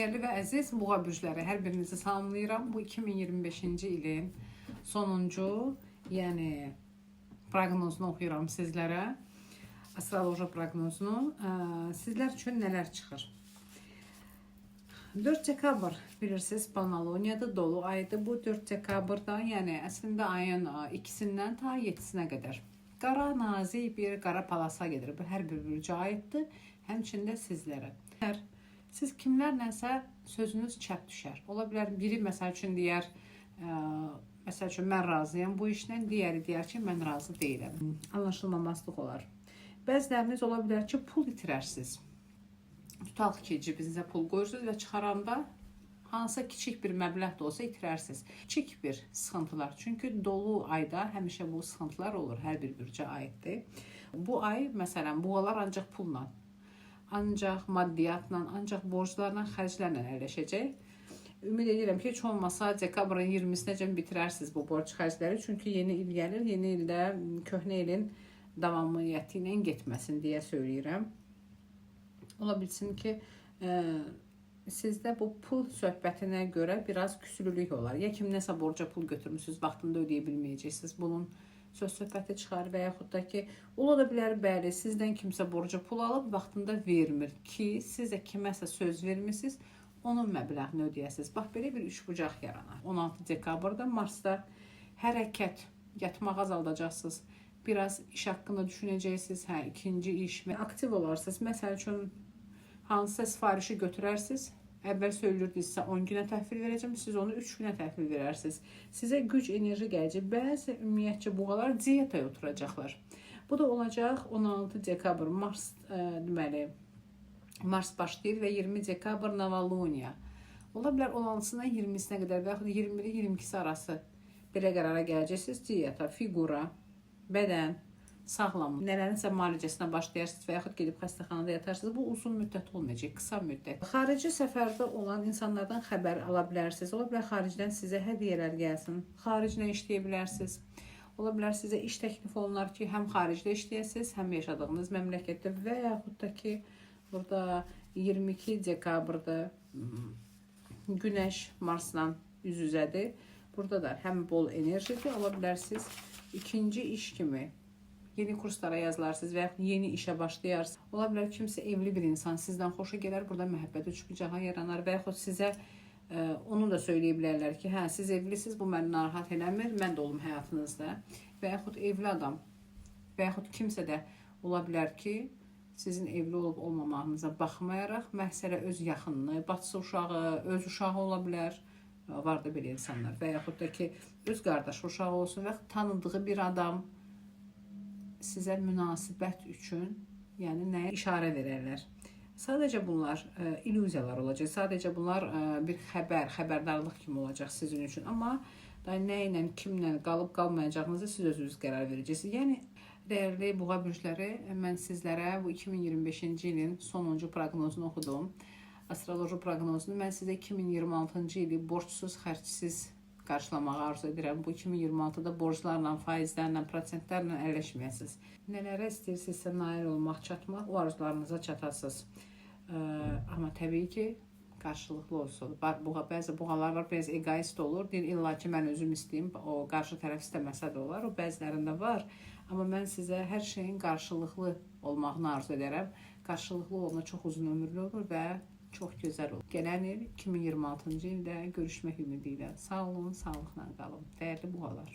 Dəyərli və əziz Buğa bürcləri, hər birinizi salamlayıram. Bu 2025-ci ilin sonuncu, yəni proqnozunu oxuyuram sizlərə. Astroloji proqnozunu. Sizlər üçün nələr çıxır? 4 dekabr bilirsiniz Polnaloniyadır, dolu ayıdır. Bu 4 dekabrda, yəni əslində ayın 2-sindən ta 7-sinə qədər qara nazik bir qara palasa gedir. Bu hər bir bürcə aiddir, həmçində sizlərə. Siz kimlərləsə sözünüz çəp düşər. Ola bilər biri məsəl üçün deyər, məsəl üçün mən razıyam bu işlə, digəri deyər ki, mən razı deyiləm. Anlaşılmamazlıq olar. Bəziləriniz ola bilər ki, pul itirərsiniz. Tutaq ki, cibinizə pul qoyursunuz və çıxaranda hansısa kiçik bir məbləğ də olsa itirərsiniz. Kiçik bir sıxıntılar. Çünki dolu ayda həmişə bu sıxıntılar olur, hər bir bürcə aiddir. Bu ay, məsələn, buğalar ancaq pulla, ancaq maddiyyatla, ancaq borclarla, xərclərlə əlləşəcək. Ümid edirəm ki, heç olmasa dekabrın 20-sinəcən bitirərsiniz bu borc xərcləri. Çünki yeni il gəlir, yeni ildə köhnə ilin davamiyyəti ilə getməsin deyə söyləyirəm. Ola bilsin ki, sizdə bu pul söhbətinə görə biraz küsülülük olar. Ya kim nəsə borca pul götürmüsünüz, vaxtında ödeyə bilməyəcəksiniz. Bunun söz söhbəti çıxar və yaxud da ki, ola bilər, bəli, sizdən kimsə borca pul alıb, vaxtında vermir ki, siz də kiməsə söz vermişsiniz, onun məbləğini ödəyəsiniz. Bax, belə bir üçbucaq yaranar. 16 dekabrda Marsda hərəkət, yatmaq azaldacaqsınız. Biraz iş haqqında düşünəcəksiniz, ikinci iş, aktiv olarsınız. Məsəl üçün, hansısa sifarişi götürərsiniz, əvvəl söylürdünüzsə 10 günə təhvil verəcəm, siz onu 3 günə təhvil verərsiniz. Sizə güc, enerji gələcək. Bəzi ümumiyyətcə buğalar diyetaya oturacaqlar. Bu da olacaq 16 dekabr. Deməli, Mars başlayır və 20 dekabr Novoluniya. Ola bilər 16-sından 20-sinə qədər və yaxud 20-22-si arası belə qərara gələcəksiniz. Diyeta, figura, bədən, sağlamlıq, nələrinsə müalicəsinə başlayarsınız və yaxud gedib xəstəxanada yatarsınız. Bu uzun müddət olmayacaq, qısa müddət. Xarici səfərdə olan insanlardan xəbər ala bilərsiniz. Ola bilər xaricdən sizə hədiyyələr gəlsin. Xariclə işləyə bilərsiniz. Ola bilər sizə iş təklifi olunar ki, həm xaricdə işləyəsiniz, həm yaşadığınız məmləkətdə və yaxud da ki, burada 22 dekabrda Günəş Marsla üz-üzədir. Burada da həm bol enerjidir, ola bilərsiniz ikinci iş kimi yeni kurslara yazılarsınız və yaxud yeni işə başlayarsınız. Ola bilər kimsə evli bir insan sizdən xoşa gələr, burada məhəbbət üçbucağı yaranar və yaxud sizə onu da söyləyə bilərlər ki, hə, siz evlisiniz, bu məni narahat eləmir, mən də olum həyatınızda. Və yaxud evli adam və yaxud kimsə də ola bilər ki, sizin evli olub olmamağınıza baxmayaraq, məsələ öz yaxınlığı, bacısı uşağı, öz uşağı ola bilər, var da belə insanlar. Və yaxud da ki, öz qardaşı uşağı olsun və yaxud tanıdığı bir adam sizə münasibət üçün, yəni nəyə işarə verərlər. Sadəcə bunlar illüziyalar olacaq. Sadəcə bunlar bir xəbərdarlıq kimi olacaq sizin üçün. Amma nə ilə, kimlə qalıb qalmayacağınızı siz özünüz qərar verəcəksiniz. Yəni, dəyərli buğa bürcləri, mən sizlərə bu 2025-ci ilin sonuncu proqnozunu oxudum. Astroloji proqnozunu. Mən sizə 2026-cı ili borçsuz, xərcsiz qarşılamağı arzu edirəm. Bu 2026-da borclarla, faizlərlə, prosentlərlə əlləşməyəsiniz. Nələrə istəyirsinizsə nail olmaq, çatmaq, o arzularınıza çatasınız. Amma təbii ki, qarşılıqlı olsun. Bəzi buğalar var, biraz egoist olur. Deyir, illa ki, mən özüm istəyim, o qarşı tərəf istəməsə də olar. O bəzilərində var. Amma mən sizə hər şeyin qarşılıqlı olmağını arzu edərəm. Qarşılıqlı olma çox uzun ömürlü olur və çox gözəl olur. Gələn il 2026-cı ildə görüşmək ümidi ilə. Sağ olun, sağlıqla qalın. Dəyərli buğalar.